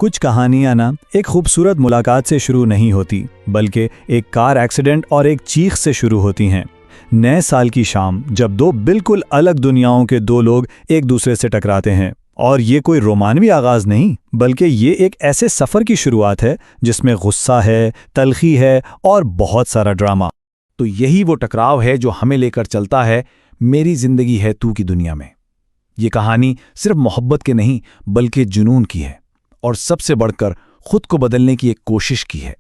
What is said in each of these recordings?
کچھ کہانیاں نا ایک خوبصورت ملاقات سے شروع نہیں ہوتی بلکہ ایک کار ایکسیڈنٹ اور ایک چیخ سے شروع ہوتی ہیں۔ نئے سال کی شام جب دو بالکل الگ دنیاؤں کے دو لوگ ایک دوسرے سے ٹکراتے ہیں، اور یہ کوئی رومانوی آغاز نہیں بلکہ یہ ایک ایسے سفر کی شروعات ہے جس میں غصہ ہے، تلخی ہے اور بہت سارا ڈرامہ۔ تو یہی وہ ٹکراؤ ہے جو ہمیں لے کر چلتا ہے میری زندگی ہے تو کی دنیا میں۔ یہ کہانی صرف محبت کے نہیں بلکہ جنون کی ہے، اور سب سے بڑھ کر خود کو بدلنے کی ایک کوشش کی ہے۔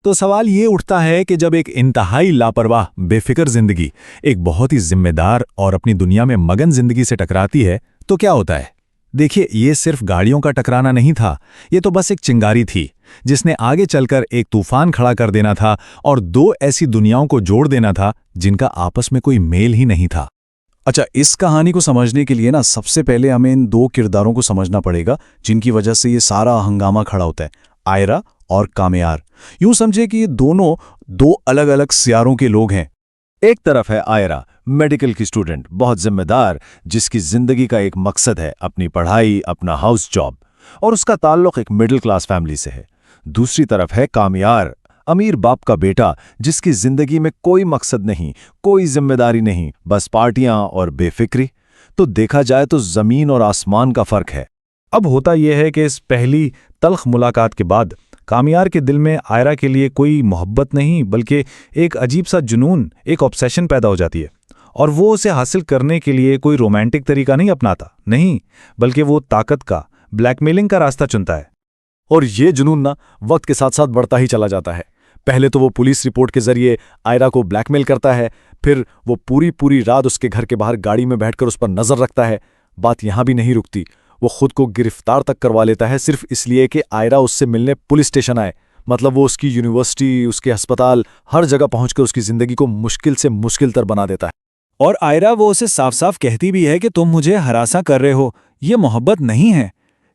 تو سوال یہ اٹھتا ہے کہ جب ایک انتہائی لاپرواہ بے فکر زندگی ایک بہت ہی ذمہ دار اور اپنی دنیا میں مگن زندگی سے ٹکراتی ہے تو کیا ہوتا ہے؟ دیکھیے، یہ صرف گاڑیوں کا ٹکرانا نہیں تھا، یہ تو بس ایک چنگاری تھی جس نے آگے چل کر ایک طوفان کھڑا کر دینا تھا اور دو ایسی دنیاؤں کو جوڑ دینا تھا جن کا آپس میں کوئی میل ہی نہیں تھا۔ اچھا، اس کہانی کو سمجھنے کے لیے سب سے پہلے ہمیں ان دو کرداروں کو سمجھنا پڑے گا جن کی وجہ سے یہ سارا ہنگامہ کھڑا ہوتا ہے، آئرہ اور کامیار۔ یوں سمجھے کہ یہ دونوں دو الگ الگ سیاروں کے لوگ ہیں۔ ایک طرف ہے آئرہ، میڈیکل کی اسٹوڈنٹ، بہت ذمہ دار، جس کی زندگی کا ایک مقصد ہے اپنی پڑھائی، اپنا ہاؤس جاب، اور اس کا تعلق ایک مڈل کلاس فیملی سے ہے۔ دوسری طرف ہے کامیار، امیر باپ کا بیٹا، جس کی زندگی میں کوئی مقصد نہیں، کوئی ذمہ داری نہیں، بس پارٹیاں اور بے فکری۔ تو دیکھا جائے تو زمین اور آسمان کا فرق ہے۔ اب ہوتا یہ ہے کہ اس پہلی تلخ ملاقات کے بعد کامیار کے دل میں آئرہ کے لیے کوئی محبت نہیں بلکہ ایک عجیب سا جنون، ایک آبسیشن پیدا ہو جاتی ہے، اور وہ اسے حاصل کرنے کے لیے کوئی رومانٹک طریقہ نہیں اپناتا، نہیں، بلکہ وہ طاقت کا، بلیک میلنگ کا راستہ چنتا ہے۔ اور یہ جنون وقت کے ساتھ ساتھ بڑھتا ہی چلا جاتا ہے۔ پہلے تو وہ پولیس رپورٹ کے ذریعے آئرہ کو بلیک میل کرتا ہے، پھر وہ پوری رات اس کے گھر کے باہر گاڑی میں بیٹھ کر اس پر نظر رکھتا ہے۔ بات یہاں بھی نہیں رکتی، وہ خود کو گرفتار تک کروا لیتا ہے صرف اس لیے کہ آئرہ اس سے ملنے پولیس اسٹیشن آئے۔ مطلب وہ اس کی یونیورسٹی، اس کے ہسپتال، ہر جگہ پہنچ کر اس کی زندگی کو مشکل سے مشکل تر بنا دیتا ہے۔ اور آئرہ وہ اسے صاف صاف کہتی بھی ہے کہ تم مجھے ہراساں کر رہے ہو، یہ محبت نہیں ہے،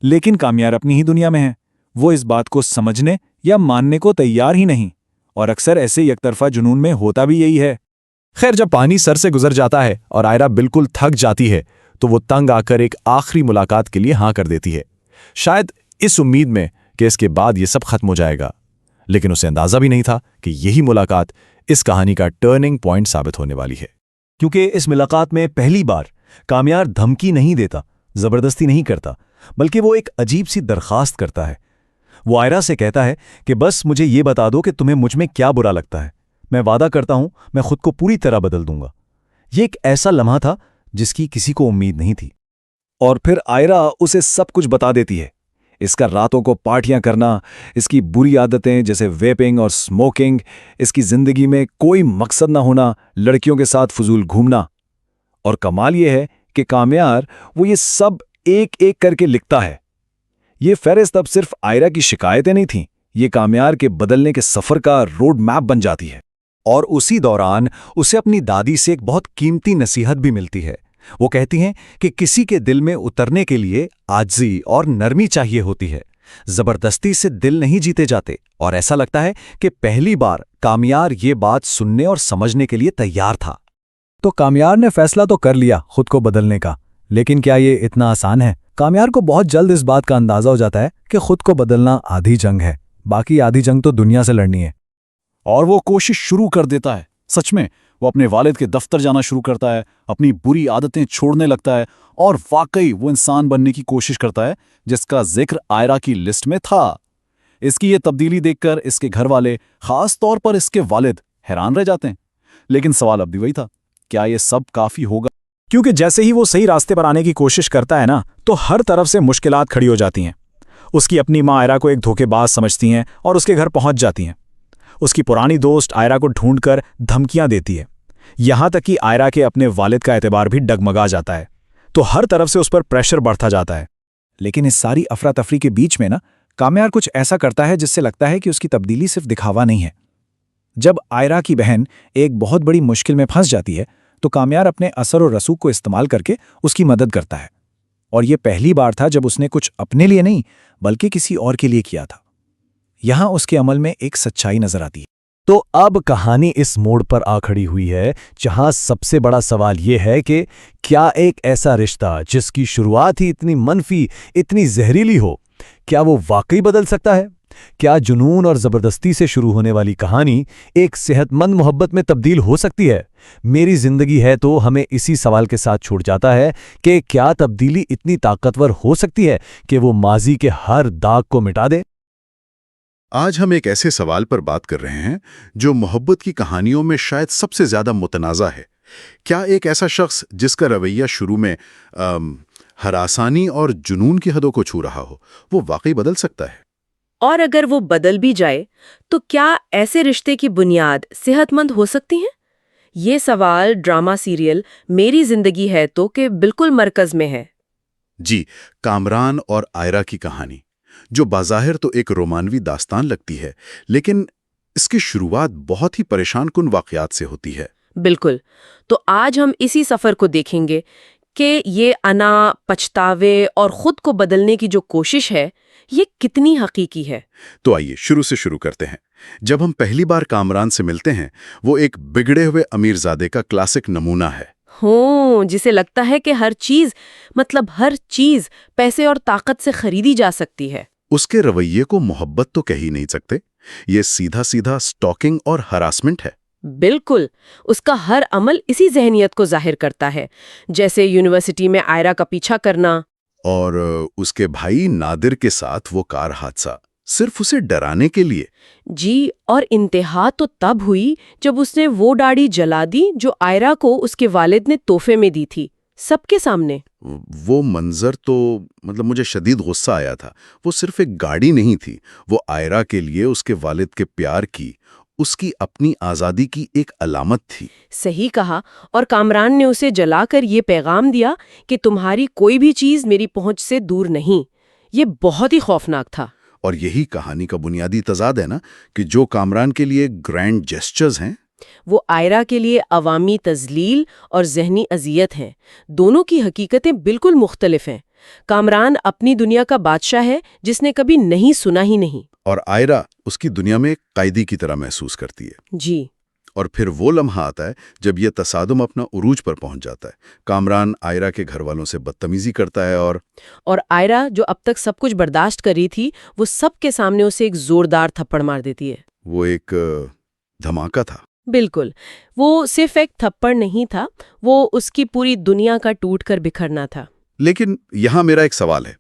لیکن کامیار اپنی ہی دنیا میں ہے، وہ اس بات کو سمجھنے یا ماننے کو تیار ہی نہیں، اور اکثر ایسے یک طرفہ جنون میں ہوتا بھی یہی ہے۔ خیر، جب پانی سر سے گزر جاتا ہے اور آئرہ بالکل تھک جاتی ہے تو وہ تنگ آ کر ایک آخری ملاقات کے لیے ہاں کر دیتی ہے، شاید اس امید میں کہ اس کے بعد یہ سب ختم ہو جائے گا، لیکن اسے اندازہ بھی نہیں تھا کہ یہی ملاقات اس کہانی کا ٹرننگ پوائنٹ ثابت ہونے والی ہے۔ کیونکہ اس ملاقات میں پہلی بار کامیار دھمکی نہیں دیتا، زبردستی نہیں کرتا، بلکہ وہ ایک عجیب سی درخواست کرتا ہے۔ وہ آئرہ سے کہتا ہے کہ بس مجھے یہ بتا دو کہ تمہیں مجھ میں کیا برا لگتا ہے، میں وعدہ کرتا ہوں میں خود کو پوری طرح بدل دوں گا۔ یہ ایک ایسا لمحہ تھا جس کی کسی کو امید نہیں تھی، اور پھر آئرہ اسے سب کچھ بتا دیتی ہے۔ اس کا راتوں کو پارٹیاں کرنا، اس کی بری عادتیں جیسے ویپنگ اور سموکنگ، اس کی زندگی میں کوئی مقصد نہ ہونا، لڑکیوں کے ساتھ فضول گھومنا، اور کمال یہ ہے کہ کامیار وہ یہ سب ایک ایک کر کے لکھتا ہے۔ یہ فہرست اب صرف آئرہ کی شکایتیں نہیں تھیں، یہ کامیار کے بدلنے کے سفر کا روڈ میپ بن جاتی ہے۔ اور اسی دوران اسے اپنی دادی سے ایک بہت قیمتی نصیحت بھی ملتی ہے۔ وہ کہتی ہیں کہ کسی کے دل میں اترنے کے لیے عاجزی اور نرمی چاہیے ہوتی ہے، زبردستی سے دل نہیں جیتے جاتے، اور ایسا لگتا ہے کہ پہلی بار کامیار یہ بات سننے اور سمجھنے کے لیے تیار تھا۔ تو کامیار نے فیصلہ تو کر لیا خود کو بدلنے کا، لیکن کیا یہ اتنا آسان ہے؟ کامیار کو بہت جلد اس بات کا اندازہ ہو جاتا ہے کہ خود کو بدلنا آدھی جنگ ہے، باقی آدھی جنگ تو دنیا سے لڑنی ہے۔ اور وہ کوشش شروع کر دیتا ہے۔ سچ میں وہ اپنے والد کے دفتر جانا شروع کرتا ہے، اپنی بری عادتیں چھوڑنے لگتا ہے، اور واقعی وہ انسان بننے کی کوشش کرتا ہے جس کا ذکر آئرہ کی لسٹ میں تھا۔ اس کی یہ تبدیلی دیکھ کر اس کے گھر والے، خاص طور پر اس کے والد، حیران رہ جاتے ہیں۔ لیکن سوال اب بھی وہی تھا، کیا یہ سب کافی ہوگا؟ کیونکہ جیسے ہی وہ صحیح راستے پر آنے کی کوشش کرتا ہے تو ہر طرف سے مشکلات کھڑی ہو جاتی ہیں۔ اس کی اپنی ماں آئرہ کو ایک دھوکے باز سمجھتی ہیں اور اس کے گھر پہنچ جاتی ہیں۔ اس کی پرانی دوست آئرہ کو ڈھونڈ کر دھمکیاں دیتی ہے، یہاں تک کہ آئرہ کے اپنے والد کا اعتبار بھی ڈگمگا جاتا ہے، تو ہر طرف سے اس پر پریشر بڑھتا جاتا ہے۔ لیکن اس ساری افراتفری کے بیچ میں کامیار کچھ ایسا کرتا ہے جس سے لگتا ہے کہ اس کی تبدیلی صرف دکھاوا نہیں ہے۔ جب آئرہ کی بہن ایک بہت بڑی مشکل میں پھنس جاتی ہے تو کامیار اپنے اثر و رسوخ کو استعمال کر کے اس کی مدد کرتا ہے، اور یہ پہلی بار تھا جب اس نے کچھ اپنے لیے نہیں بلکہ کسی اور کے لیے کیا تھا۔ یہاں اس کے عمل میں ایک سچائی نظر آتی ہے۔ تو اب کہانی اس موڑ پر آ کھڑی ہوئی ہے جہاں سب سے بڑا سوال یہ ہے کہ کیا ایک ایسا رشتہ جس کی شروعات ہی اتنی منفی، اتنی زہریلی ہو، کیا وہ واقعی بدل سکتا ہے؟ کیا جنون اور زبردستی سے شروع ہونے والی کہانی ایک صحت مند محبت میں تبدیل ہو سکتی ہے؟ میری زندگی ہے تو ہمیں اسی سوال کے ساتھ چھوڑ جاتا ہے کہ کیا تبدیلی اتنی طاقتور ہو سکتی ہے کہ وہ ماضی کے ہر داغ کو مٹا دے؟ آج ہم ایک ایسے سوال پر بات کر رہے ہیں جو محبت کی کہانیوں میں شاید سب سے زیادہ متنازع ہے۔ کیا ایک ایسا شخص جس کا رویہ شروع میں ہراسانی اور جنون کی حدوں کو چھو رہا ہو، وہ واقعی بدل سکتا ہے؟ اور اگر وہ بدل بھی جائے تو کیا ایسے رشتے کی بنیاد صحت مند ہو سکتی ہیں؟ یہ سوال ڈرامہ سیریل میری زندگی ہے تو کہ بالکل مرکز میں ہے۔ جی، کامران اور آئرہ کی کہانی، جو بظاہر تو ایک رومانوی داستان لگتی ہے، لیکن اس کی شروعات بہت ہی پریشان کن واقعات سے ہوتی ہے۔ بالکل، تو آج ہم اسی سفر کو دیکھیں گے کہ یہ انا، پچھتاوے اور خود کو بدلنے کی جو کوشش ہے، یہ کتنی حقیقی ہے۔ تو آئیے شروع کرتے ہیں۔ جب ہم پہلی بار کامران سے ملتے ہیں، وہ ایک بگڑے ہوئے امیر زادے کا کلاسک نمونہ ہے۔ جسے لگتا ہے کہ ہر چیز پیسے اور طاقت سے خریدی جا سکتی ہے۔ اس کے رویے کو محبت تو کہہ ہی نہیں سکتے، یہ سیدھا سٹاکنگ اور ہراسمنٹ ہے۔ بالکل، اس کا ہر عمل اسی ذہنیت کو ظاہر کرتا ہے، جیسے یونیورسٹی میں آئرہ کا پیچھا کرنا، اور اس کے بھائی نادر کے ساتھ وہ کار حادثہ، صرف اسے ڈرانے کے لیے۔ جی، اور انتہا تو تب ہوئی جب اس نے وہ داڑھی جلا دی جو آئرہ کو اس کے والد نے تحفے میں دی تھی، سب کے سامنے۔ وہ منظر تو مجھے شدید غصہ آیا تھا۔ وہ صرف ایک گاڑی نہیں تھی، وہ آئرہ کے لیے اس کے والد کے پیار کی، اس کی اپنی آزادی کی ایک علامت تھی۔ صحیح کہا، اور کامران نے اسے جلا کر یہ پیغام دیا کہ تمہاری کوئی بھی چیز میری پہنچ سے دور نہیں۔ یہ بہت ہی خوفناک تھا۔ اور یہی کہانی کا بنیادی تضاد ہے نا، کہ جو کامران کے لیے گرینڈ جیسچرز ہیں، وہ آئرہ کے لیے عوامی تذلیل اور ذہنی اذیت ہیں۔ دونوں کی حقیقتیں بالکل مختلف ہیں۔ کامران اپنی دنیا کا بادشاہ ہے جس نے کبھی نہیں سنا ہی نہیں، اور آئرہ اس کی دنیا میں ایک قیدی کی طرح محسوس کرتی ہے۔ جی، اور پھر وہ لمحہ آتا ہے جب یہ تصادم اپنا عروج پر پہنچ جاتا ہے۔ کامران آئرہ کے گھر والوں سے بدتمیزی کرتا ہے اور آئرہ جو اب تک سب کچھ برداشت کر رہی تھی، وہ سب کے سامنے اسے ایک زوردار تھپڑ مار دیتی ہے۔ وہ ایک دھماکہ تھا۔ بالکل، وہ صرف ایک تھپڑ نہیں تھا، وہ اس کی پوری دنیا کا ٹوٹ کر بکھرنا تھا۔ لیکن یہاں میرا ایک سوال ہے،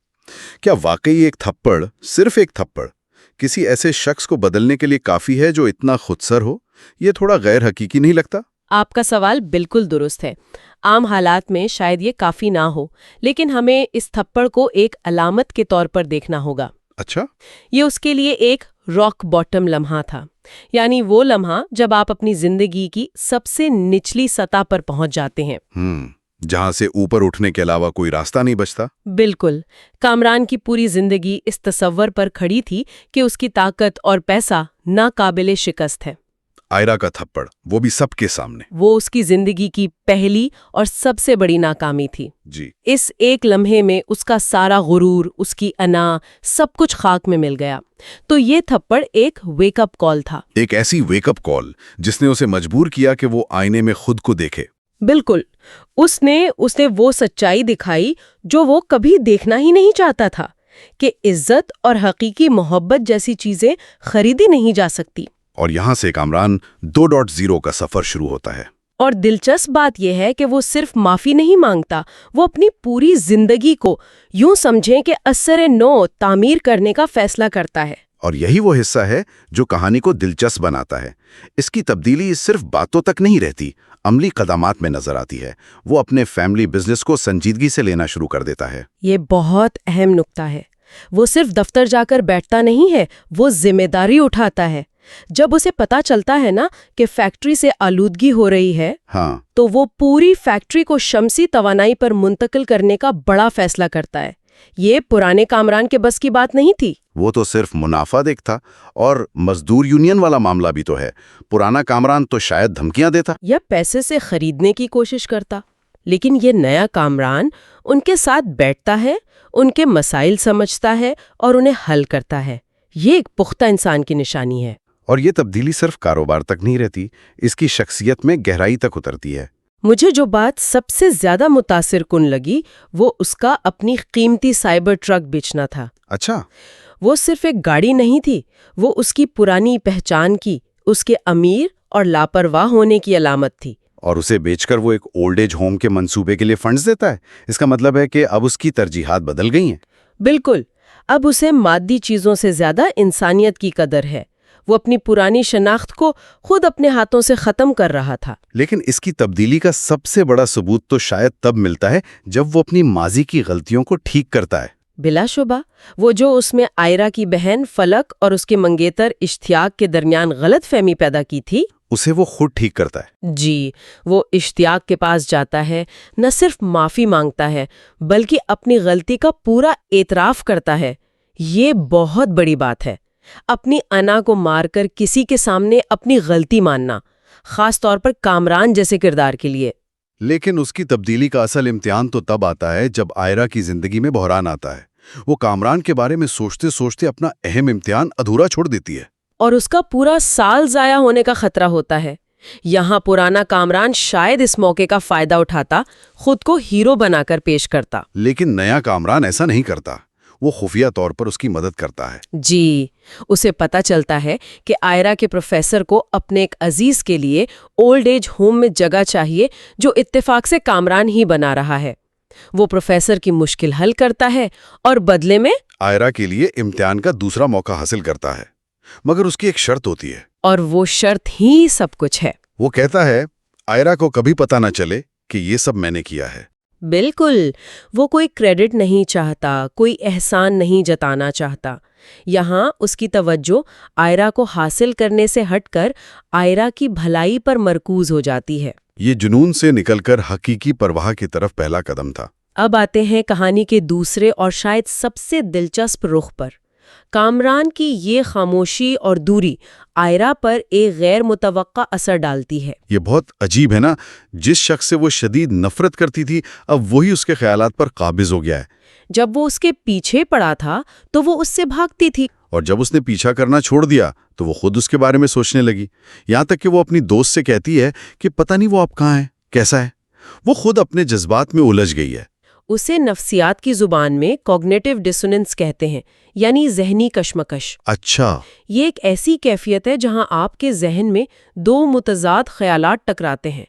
کیا واقعی ایک تھپڑ، صرف ایک تھپڑ، کسی ایسے شخص کو بدلنے کے لیے کافی ہے جو اتنا خودسر ہو؟ یہ تھوڑا غیر حقیقی نہیں لگتا؟ آپ کا سوال بالکل درست ہے۔ عام حالات میں شاید یہ کافی نہ ہو، لیکن ہمیں اس تھپڑ کو ایک علامت کے طور پر دیکھنا ہوگا۔ اچھا، یہ اس کے لیے ایک راک باٹم لمحہ تھا، یعنی وہ لمحہ جب آپ اپنی زندگی کی سب سے نچلی سطح پر پہنچ جاتے ہیں، جہاں سے اوپر اٹھنے کے علاوہ کوئی راستہ نہیں بچتا۔ بالکل، کامران کی پوری زندگی اس تصور پر کھڑی تھی کہ اس کی طاقت اور پیسہ ناقابل شکست ہے۔ آئرہ کا تھپڑ، وہ بھی سب کے سامنے، وہ اس کی زندگی کی پہلی اور سب سے بڑی ناکامی تھی۔ جی، اس ایک لمحے میں اس کا سارا غرور، اس کی انا، سب کچھ خاک میں مل گیا۔ تو یہ تھپڑ ایک ویک اپ کال تھا، ایک ایسی ویک اپ کال جس نے اسے مجبور کیا کہ وہ آئینے میں خود کو دیکھے۔ بالکل، اس نے وہ سچائی دکھائی جو وہ کبھی دیکھنا ہی نہیں چاہتا تھا، کہ عزت اور حقیقی محبت جیسی چیزیں خریدی نہیں جا سکتی۔ اور یہاں سے کامران 2.0 کا سفر شروع ہوتا ہے۔ اور دلچسپ بات یہ ہے کہ وہ صرف معافی نہیں مانگتا، وہ اپنی پوری زندگی کو یوں سمجھیں کہ اثر نو تعمیر کرنے کا فیصلہ کرتا ہے۔ اور یہی وہ حصہ ہے جو کہانی کو دلچسپ بناتا ہے۔ اس کی تبدیلی صرف باتوں تک نہیں رہتی، عملی قدامات میں نظر آتی ہے۔ وہ اپنے فیملی بزنس کو سنجیدگی سے لینا شروع کر دیتا ہے۔ یہ بہت اہم نکتہ ہے۔ وہ صرف دفتر جا کر بیٹھتا نہیں ہے، وہ ذمہ داری اٹھاتا ہے۔ جب اسے پتا چلتا ہے نا کہ فیکٹری سے آلودگی ہو رہی ہے، تو وہ پوری فیکٹری کو شمسی توانائی پر منتقل کرنے کا بڑا فیصلہ کرتا ہے۔ یہ پرانے کامران کے بس کی بات نہیں تھی۔ وہ تو صرف منافع دیکھتا، اور مزدور یونین والا معاملہ بھی تو ہے۔ پرانا کامران تو شاید دھمکیاں دیتا یا پیسے سے خریدنے کی کوشش کرتا، لیکن یہ نیا کامران ان کے ساتھ بیٹھتا ہے، ان کے مسائل سمجھتا ہے اور انہیں حل کرتا ہے۔ یہ ایک پختہ انسان کی نشانی ہے۔ اور یہ تبدیلی صرف کاروبار تک نہیں رہتی، اس کی شخصیت میں گہرائی تک اترتی ہے۔ مجھے جو بات سب سے زیادہ متاثر کن لگی وہ اس کا اپنی قیمتی سائبر ٹرک بیچنا تھا۔ اچھا، وہ صرف ایک گاڑی نہیں تھی، وہ اس کی پرانی پہچان کی، اس کے امیر اور لاپرواہ ہونے کی علامت تھی۔ اور اسے بیچ کر وہ ایک اولڈ ایج ہوم کے منصوبے کے لیے فنڈز دیتا ہے۔ اس کا مطلب ہے کہ اب اس کی ترجیحات بدل گئی ہیں۔ بالکل، اب اسے مادی چیزوں سے زیادہ انسانیت کی قدر ہے۔ وہ اپنی پرانی شناخت کو خود اپنے ہاتھوں سے ختم کر رہا تھا۔ لیکن اس کی تبدیلی کا سب سے بڑا ثبوت تو شاید تب ملتا ہے جب وہ اپنی ماضی کی غلطیوں کو ٹھیک کرتا ہے۔ بلا شبہ، وہ جو اس میں آئرہ کی بہن فلک اور اس کے منگیتر اشتیاق کے درمیان غلط فہمی پیدا کی تھی، اسے وہ خود ٹھیک کرتا ہے۔ جی، وہ اشتیاق کے پاس جاتا ہے، نہ صرف معافی مانگتا ہے بلکہ اپنی غلطی کا پورا اعتراف کرتا ہے۔ یہ بہت بڑی بات ہے، اپنی انا کو مار کر کسی کے سامنے اپنی غلطی ماننا، خاص طور پر کامران جیسے کردار کے لیے۔ لیکن اس کی تبدیلی کا اصل امتحان تو تب آتا ہے جب آئرہ کی زندگی میں بحران آتا ہے۔ وہ کامران کے بارے میں سوچتے سوچتے اپنا اہم امتحان ادھورا چھوڑ دیتی ہے، اور اس کا پورا سال ضائع ہونے کا خطرہ ہوتا ہے۔ یہاں پرانا کامران شاید اس موقع کا فائدہ اٹھاتا، خود کو ہیرو بنا کر پیش کرتا۔ لیکن نیا کامران ایسا نہیں کرتا، وہ خفیہ طور پر اس کی مدد کرتا ہے۔ جی، اسے پتہ چلتا ہے کہ آئرہ کے پروفیسر کو اپنے ایک عزیز کے لیے اولڈ ایج ہوم میں جگہ چاہیے جو اتفاق سے کامران ہی بنا رہا ہے۔ وہ پروفیسر کی مشکل حل کرتا ہے اور بدلے میں آئرہ کے لیے امتحان کا دوسرا موقع حاصل کرتا ہے، مگر اس کی ایک شرط ہوتی ہے، اور وہ شرط ہی سب کچھ ہے۔ وہ کہتا ہے آئرہ کو کبھی پتہ نہ چلے کہ یہ سب میں نے کیا ہے۔ بالکل، وہ کوئی کریڈٹ نہیں چاہتا، کوئی احسان نہیں جتانا چاہتا۔ یہاں اس کی توجہ آئرہ کو حاصل کرنے سے ہٹ کر آئرہ کی بھلائی پر مرکوز ہو جاتی ہے۔ یہ جنون سے نکل کر حقیقی پرواہ کی طرف پہلا قدم تھا۔ اب آتے ہیں کہانی کے دوسرے اور شاید سب سے دلچسپ رخ پر۔ کامران کی یہ خاموشی اور دوری آئرہ پر ایک غیر متوقع اثر ڈالتی ہے۔ یہ بہت عجیب ہے نا، جس شخص سے وہ شدید نفرت کرتی تھی اب وہی اس کے خیالات پر قابض ہو گیا ہے۔ جب وہ اس کے پیچھے پڑا تھا تو وہ اس سے بھاگتی تھی، اور جب اس نے پیچھا کرنا چھوڑ دیا تو وہ خود اس کے بارے میں سوچنے لگی، یہاں تک کہ وہ اپنی دوست سے کہتی ہے کہ پتہ نہیں وہ اب کہاں ہے، کیسا ہے۔ وہ خود اپنے جذبات میں الجھ گئی ہے۔ اسے نفسیات کی زبان میں کوگنیٹو ڈسوننس کہتے ہیں، یعنی ذہنی کشمکش۔ اچھا، یہ ایک ایسی کیفیت ہے جہاں آپ کے ذہن میں دو متضاد خیالات ٹکراتے ہیں۔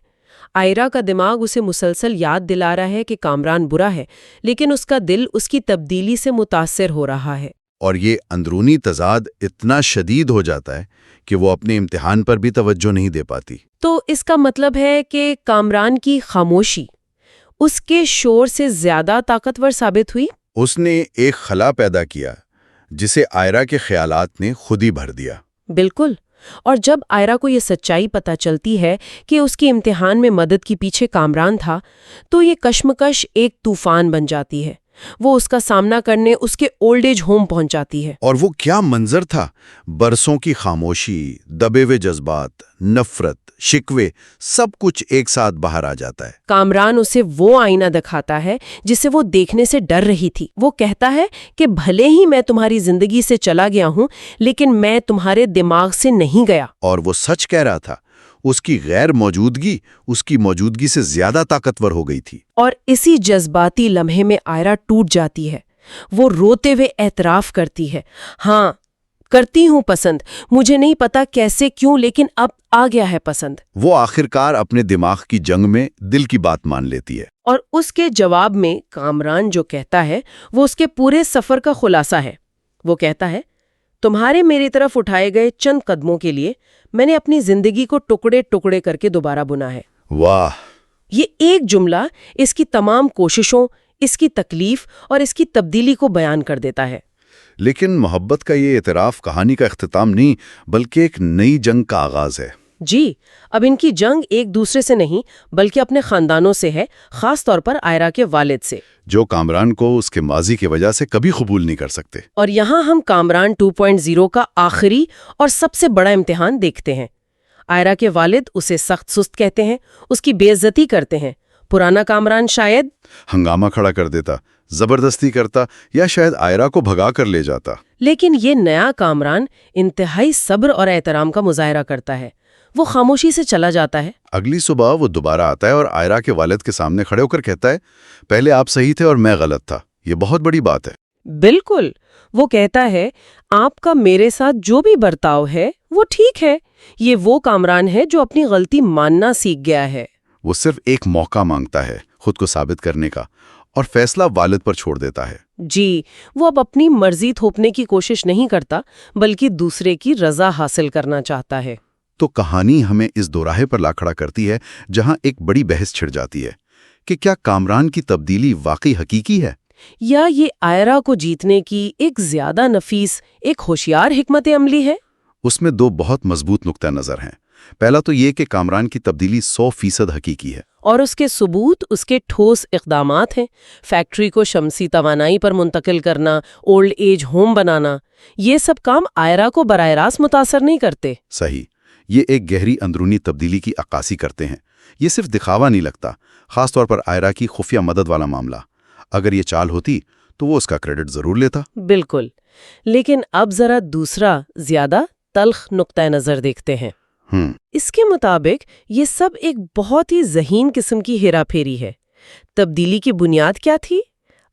آئرہ کا دماغ اسے مسلسل یاد دلا رہا ہے کہ کامران برا ہے، لیکن اس کا دل اس کی تبدیلی سے متاثر ہو رہا ہے۔ اور یہ اندرونی تضاد اتنا شدید ہو جاتا ہے کہ وہ اپنے امتحان پر بھی توجہ نہیں دے پاتی۔ تو اس کا مطلب ہے کہ کامران کی خاموشی اس کے شور سے زیادہ طاقتور ثابت ہوئی۔ اس نے ایک خلا پیدا کیا جسے آئرہ کے خیالات نے خود ہی بھر دیا۔ بالکل، اور جب آئرہ کو یہ سچائی پتہ چلتی ہے کہ اس کے امتحان میں مدد کے پیچھے کامران تھا، تو یہ کشمکش ایک طوفان بن جاتی ہے۔ وہ اس کا سامنا کرنے اس کے اولڈ ایج ہوم پہنچ جاتی ہے۔ اور وہ کیا منظر تھا، برسوں کی خاموشی، دبے ہوئے جذبات، نفرت، شکوے، سب کچھ ایک ساتھ باہر آ جاتا ہے۔ کامران اسے وہ آئینہ دکھاتا ہے جسے وہ دیکھنے سے ڈر رہی تھی۔ وہ کہتا ہے کہ بھلے ہی میں تمہاری زندگی سے چلا گیا ہوں، لیکن میں تمہارے دماغ سے نہیں گیا۔ اور وہ سچ کہہ رہا تھا، اس کی غیر موجودگی اس کی موجودگی سے زیادہ طاقتور ہو گئی تھی۔ اور اسی جذباتی لمحے میں آئرہ ٹوٹ جاتی ہے۔ وہ روتے ہوئے اعتراف کرتی ہے، ہاں کرتی ہوں پسند، مجھے نہیں پتا کیسے کیوں، لیکن اب آ گیا ہے پسند۔ وہ آخرکار اپنے دماغ کی جنگ میں دل کی بات مان لیتی ہے۔ اور اس کے جواب میں کامران جو کہتا ہے وہ اس کے پورے سفر کا خلاصہ ہے۔ وہ کہتا ہے، تمہارے میری طرف اٹھائے گئے چند قدموں کے لیے میں نے اپنی زندگی کو ٹکڑے ٹکڑے کر کے دوبارہ بنا ہے۔ واہ! یہ ایک جملہ اس کی تمام کوششوں، اس کی تکلیف اور اس کی تبدیلی کو بیان کر دیتا ہے۔ لیکن محبت کا یہ اعتراف کہانی کا اختتام نہیں، بلکہ ایک نئی جنگ کا آغاز ہے۔ جی، اب ان کی جنگ ایک دوسرے سے نہیں بلکہ اپنے خاندانوں سے ہے، خاص طور پر آئرہ کے والد سے، جو کامران کو اس کے ماضی کی وجہ سے کبھی قبول نہیں کر سکتے۔ اور یہاں ہم کامران 2.0 کا آخری اور سب سے بڑا امتحان دیکھتے ہیں۔ آئرہ کے والد اسے سخت سست کہتے ہیں، اس کی بے عزتی کرتے ہیں۔ پرانا کامران شاید ہنگامہ کھڑا کر دیتا، زبردستی کرتا یا شاید آئرہ کو بھگا کر لے جاتا۔ لیکن یہ نیا کامران انتہائی صبر اور احترام کا مظاہرہ کرتا ہے۔ وہ خاموشی سے چلا جاتا ہے۔ اگلی صبح وہ دوبارہ آتا ہے اور آئرہ کے والد کے سامنے کھڑے ہو کر کہتا ہے، پہلے آپ صحیح تھے اور میں غلط تھا، یہ بہت بڑی بات ہے۔ بالکل، وہ کہتا ہے آپ کا میرے ساتھ جو بھی برتاؤ ہے وہ ٹھیک ہے، یہ وہ کامران ہے جو اپنی غلطی ماننا سیکھ گیا ہے۔ وہ صرف ایک موقع مانگتا ہے خود کو ثابت کرنے کا، اور فیصلہ والد پر چھوڑ دیتا ہے۔ جی، وہ اب اپنی مرضی تھوپنے کی کوشش نہیں کرتا بلکہ دوسرے کی رضا حاصل کرنا چاہتا ہے۔ تو کہانی ہمیں اس دوراہے پر لا کھڑا کرتی ہے جہاں ایک بڑی بحث چھڑ جاتی ہے کہ کیا کامران کی تبدیلی واقعی حقیقی ہے، یا یہ آئرا کو جیتنے کی ایک زیادہ نفیس، ایک ہوشیار حکمت عملی ہے؟ اس میں دو بہت مضبوط نقطہ نظر ہیں۔ پہلا تو یہ کہ کامران کی تبدیلی 100% حقیقی ہے، اور اس کے ثبوت اس کے ٹھوس اقدامات ہیں۔ فیکٹری کو شمسی توانائی پر منتقل کرنا، اولڈ ایج ہوم بنانا، یہ سب کام آئرا کو براہ راست متاثر نہیں کرتے۔ صحیح، یہ ایک گہری اندرونی تبدیلی کی عکاسی کرتے ہیں۔ یہ صرف دکھاوا نہیں لگتا، خاص طور پر آئرا کی خفیہ مدد والا معاملہ۔ اگر یہ چال ہوتی تو وہ اس کا کریڈٹ ضرور لیتا۔ بالکل، لیکن اب ذرا دوسرا زیادہ تلخ نقطہ نظر دیکھتے ہیں۔ اس کے مطابق یہ سب ایک بہت ہی ذہین قسم کی ہیرا پھیری ہے۔ تبدیلی کی بنیاد کیا تھی؟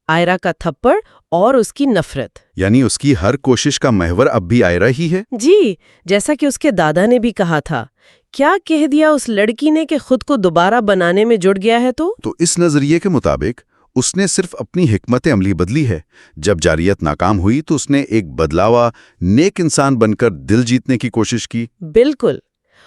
آئرا کا تھپڑ اور اس کی نفرت۔ یعنی اس کی ہر کوشش کا محور اب بھی آئرا ہی ہے؟ جی، جیسا کہ اس کے دادا نے بھی کہا تھا، کیا کہہ دیا اس لڑکی نے کہ خود کو دوبارہ بنانے میں جڑ گیا ہے تو اس نظریے کے مطابق اس نے صرف اپنی حکمت عملی بدلی ہے۔ جب جاریت ناکام ہوئی تو اس نے ایک بدلاوا نیک انسان بن کر دل جیتنے کی کوشش کی۔ بالکل،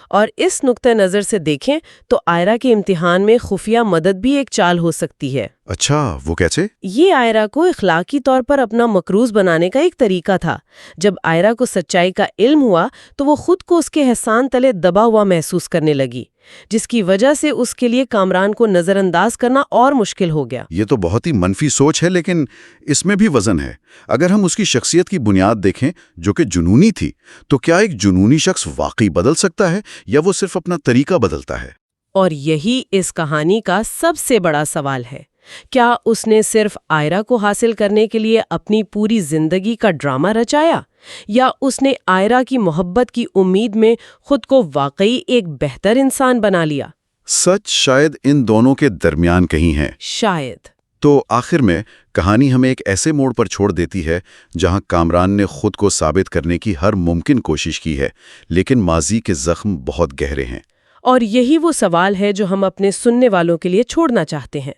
اور اس نقطہ نظر سے دیکھیں تو آئرا کے امتحان میں خفیہ مدد بھی ایک چال ہو سکتی ہے۔ اچھا، وہ کیسے؟ یہ آئرا کو اخلاقی طور پر اپنا مقروض بنانے کا ایک طریقہ تھا۔ جب آئرا کو سچائی کا علم ہوا تو وہ خود کو اس کے احسان تلے دبا ہوا محسوس کرنے لگی، جس کی وجہ سے اس کے لیے کامران کو نظر انداز کرنا اور مشکل ہو گیا۔ یہ تو بہت ہی منفی سوچ ہے، لیکن اس میں بھی وزن ہے۔ اگر ہم اس کی شخصیت کی بنیاد دیکھیں جو کہ جنونی تھی، تو کیا ایک جنونی شخص واقعی بدل سکتا ہے یا وہ صرف اپنا طریقہ بدلتا ہے؟ اور یہی اس کہانی کا سب سے بڑا سوال ہے۔ کیا اس نے صرف آئرا کو حاصل کرنے کے لیے اپنی پوری زندگی کا ڈرامہ رچایا، یا اس نے آئرا کی محبت کی امید میں خود کو واقعی ایک بہتر انسان بنا لیا؟ سچ شاید ان دونوں کے درمیان کہیں ہے۔ شاید۔ تو آخر میں کہانی ہمیں ایک ایسے موڑ پر چھوڑ دیتی ہے جہاں کامران نے خود کو ثابت کرنے کی ہر ممکن کوشش کی ہے، لیکن ماضی کے زخم بہت گہرے ہیں۔ اور یہی وہ سوال ہے جو ہم اپنے سننے والوں کے لیے چھوڑنا چاہتے ہیں۔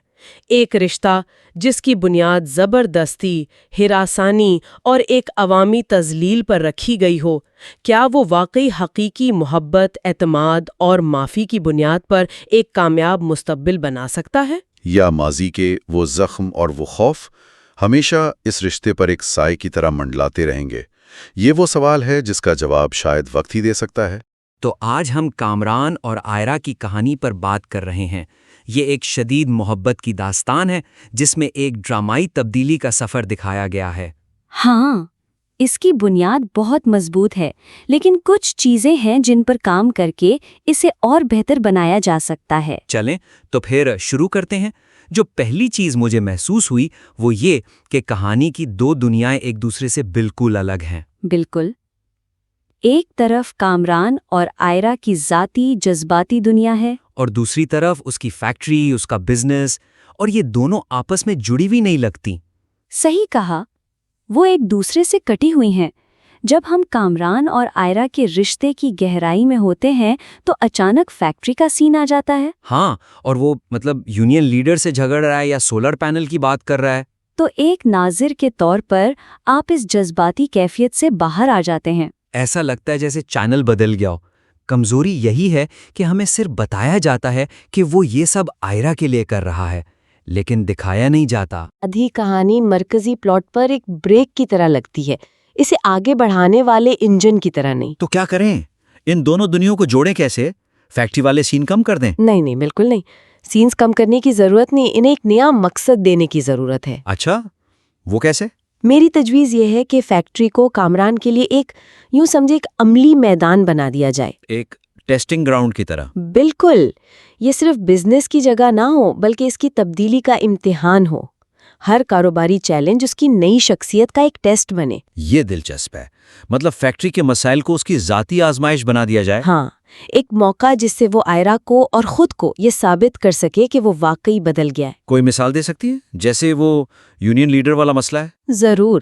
ایک رشتہ جس کی بنیاد زبردستی، ہراسانی اور ایک عوامی تذلیل پر رکھی گئی ہو، کیا وہ واقعی حقیقی محبت، اعتماد اور معافی کی بنیاد پر ایک کامیاب مستقبل بنا سکتا ہے؟ یا ماضی کے وہ زخم اور وہ خوف ہمیشہ اس رشتے پر ایک سائے کی طرح منڈلاتے رہیں گے؟ یہ وہ سوال ہے جس کا جواب شاید وقت ہی دے سکتا ہے۔ تو آج ہم کامران اور آئرا کی کہانی پر بات کر رہے ہیں۔ یہ ایک شدید محبت کی داستان ہے جس میں ایک ڈرامائی تبدیلی کا سفر دکھایا گیا ہے۔ ہاں، اس کی بنیاد بہت مضبوط ہے، لیکن کچھ چیزیں ہیں جن پر کام کر کے اسے اور بہتر بنایا جا سکتا ہے۔ چلیں تو پھر شروع کرتے ہیں۔ جو پہلی چیز مجھے محسوس ہوئی وہ یہ کہ کہانی کی دو دنیائیں ایک دوسرے سے بالکل الگ ہیں۔ بالکل، ایک طرف کامران اور آئرا کی ذاتی جذباتی دنیا ہے، اور دوسری طرف اس کی فیکٹری، اس کا بزنس، اور یہ دونوں آپس میں جڑی ہوئی نہیں لگتی۔ صحیح کہا، وہ ایک دوسرے سے کٹی ہوئی ہیں۔ جب ہم کامران اور آئرا کے رشتے کی گہرائی میں ہوتے ہیں تو اچانک فیکٹری کا سین آ جاتا ہے۔ ہاں، اور وہ یونین لیڈر سے جھگڑ رہا ہے یا سولر پینل کی بات کر رہا ہے۔ تو ایک ناظر کے طور پر آپ اس جذباتی کیفیت سے باہر آ جاتے ہیں۔ ایسا لگتا ہے جیسے چینل بدل گیا ہو۔ کمزوری یہی ہے کہ ہمیں صرف بتایا جاتا ہے کہ وہ یہ سب آئرا کے لیے کر رہا ہے، لیکن دکھایا نہیں جاتا۔ آدھی کہانی مرکزی پلاٹ پر ایک بریک کی طرح لگتی ہے، اسے آگے بڑھانے والے انجن کی طرح نہیں۔ تو کیا کریں؟ ان دونوں دنیاوں کو جوڑیں کیسے؟ فیکٹری والے سین کم کر دیں؟ نہیں، بالکل نہیں۔ سینز کم کرنے کی ضرورت نہیں، انہیں ایک نیا مقصد دینے کی ضرورت ہے۔ اچھا، وہ کیسے؟ میری تجویز یہ ہے کہ فیکٹری کو کامران کے لیے ایک یوں سمجھے ایک عملی میدان بنا دیا جائے، ایک ٹیسٹنگ گراؤنڈ کی طرح۔ بالکل، یہ صرف بزنس کی جگہ نہ ہو بلکہ اس کی تبدیلی کا امتحان ہو۔ ہر کاروباری چیلنج اس کی نئی شخصیت کا ایک ٹیسٹ بنے۔ یہ دلچسپ ہے، فیکٹری کے مسائل کو اس کی ذاتی آزمائش بنا دیا جائے۔ ہاں، ایک موقع جس سے وہ آئرا کو اور خود کو یہ ثابت کر سکے کہ وہ واقعی بدل گیا ہے۔ کوئی مثال دے سکتی ہے؟ جیسے وہ یونین لیڈر والا مسئلہ ہے۔ ضرور،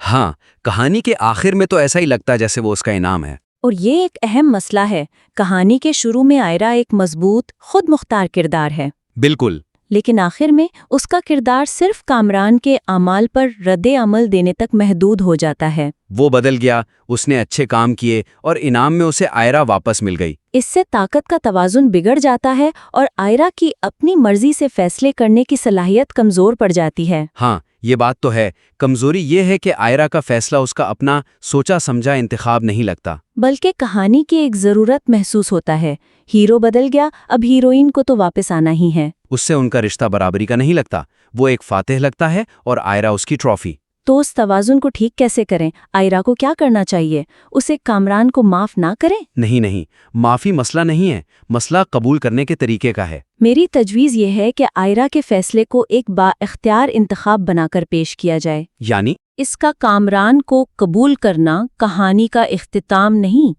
ہاں، کہانی کے آخر میں تو ایسا ہی لگتا جیسے وہ اس کا انعام ہے۔ اور یہ ایک اہم مسئلہ ہے، کہانی کے شروع میں آئرا ایک مضبوط، خود مختار کردار ہے، بالکل، لیکن آخر میں اس کا کردار صرف کامران کے اعمال پر رد عمل دینے تک محدود ہو جاتا ہے۔ وہ بدل گیا، اس نے اچھے کام کیے اور انعام میں اسے آئرا واپس مل گئی۔ اس سے طاقت کا توازن بگڑ جاتا ہے اور آئرا کی اپنی مرضی سے فیصلے کرنے کی صلاحیت کمزور پڑ جاتی ہے۔ ہاں، یہ بات تو ہے، کمزوری یہ ہے کہ آئرا کا فیصلہ اس کا اپنا سوچا سمجھا انتخاب نہیں لگتا، بلکہ کہانی کی ایک ضرورت محسوس ہوتا ہے۔ ہیرو بدل گیا، اب ہیروئن کو تو واپس آنا ہی ہے۔ اس سے ان کا رشتہ برابری کا نہیں لگتا، وہ ایک فاتح لگتا ہے اور آئرا اس کی ٹرافی۔ تو اس توازن کو ٹھیک کیسے کریں؟ آئرا کو کیا کرنا چاہیے؟ اسے کامران کو معاف نہ کریں؟ نہیں، معافی مسئلہ نہیں ہے، مسئلہ قبول کرنے کے طریقے کا ہے۔ میری تجویز یہ ہے کہ آئرا کے فیصلے کو ایک با اختیار انتخاب بنا کر پیش کیا جائے۔ یعنی اس کا کامران کو قبول کرنا کہانی کا اختتام نہیں،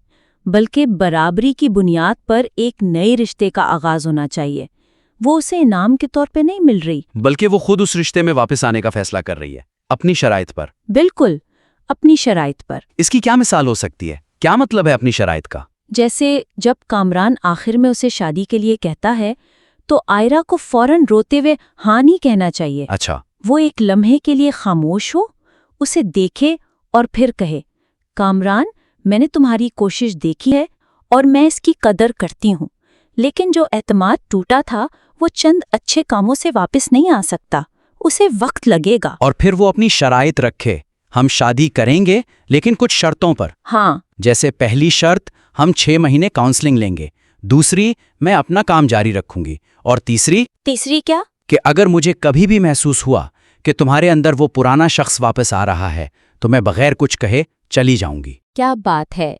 بلکہ برابری کی بنیاد پر ایک نئے رشتے کا آغاز ہونا چاہیے۔ وہ اسے انعام کے طور پہ نہیں مل رہی، بلکہ وہ خود اس رشتے میں واپس آنے کا فیصلہ کر رہی ہے، اپنی شرائط پر۔ بالکل، اپنی شرائط پر۔ اس کی کیا مثال ہو سکتی ہے؟ کیا مطلب ہے اپنی شرائط کا؟ جیسے جب کامران آخر میں اسے شادی کے لیے کہتا ہے تو آئرا کو فوراً روتے ہوئے ہاں نہیں کہنا چاہیے۔ اچھا، وہ ایک لمحے کے لیے خاموش ہو، اسے دیکھے اور پھر کہے، کامران، میں نے تمہاری کوشش دیکھی ہے اور میں اس کی قدر کرتی ہوں، لیکن جو اعتماد ٹوٹا تھا وہ چند اچھے کاموں سے واپس نہیں آ سکتا، اسے وقت لگے گا۔ اور پھر وہ اپنی شرائط رکھے، ہم شادی کریں گے لیکن کچھ شرطوں پر۔ ہاں، جیسے پہلی شرط، ہم 6 مہینے کاؤنسلنگ لیں گے، دوسری، میں اپنا کام جاری رکھوں گی، اور تیسری کیا؟ کہ اگر مجھے کبھی بھی محسوس ہوا کہ تمہارے اندر وہ پرانا شخص واپس آ رہا ہے تو میں بغیر کچھ کہے چلی جاؤں گی۔ کیا بات ہے!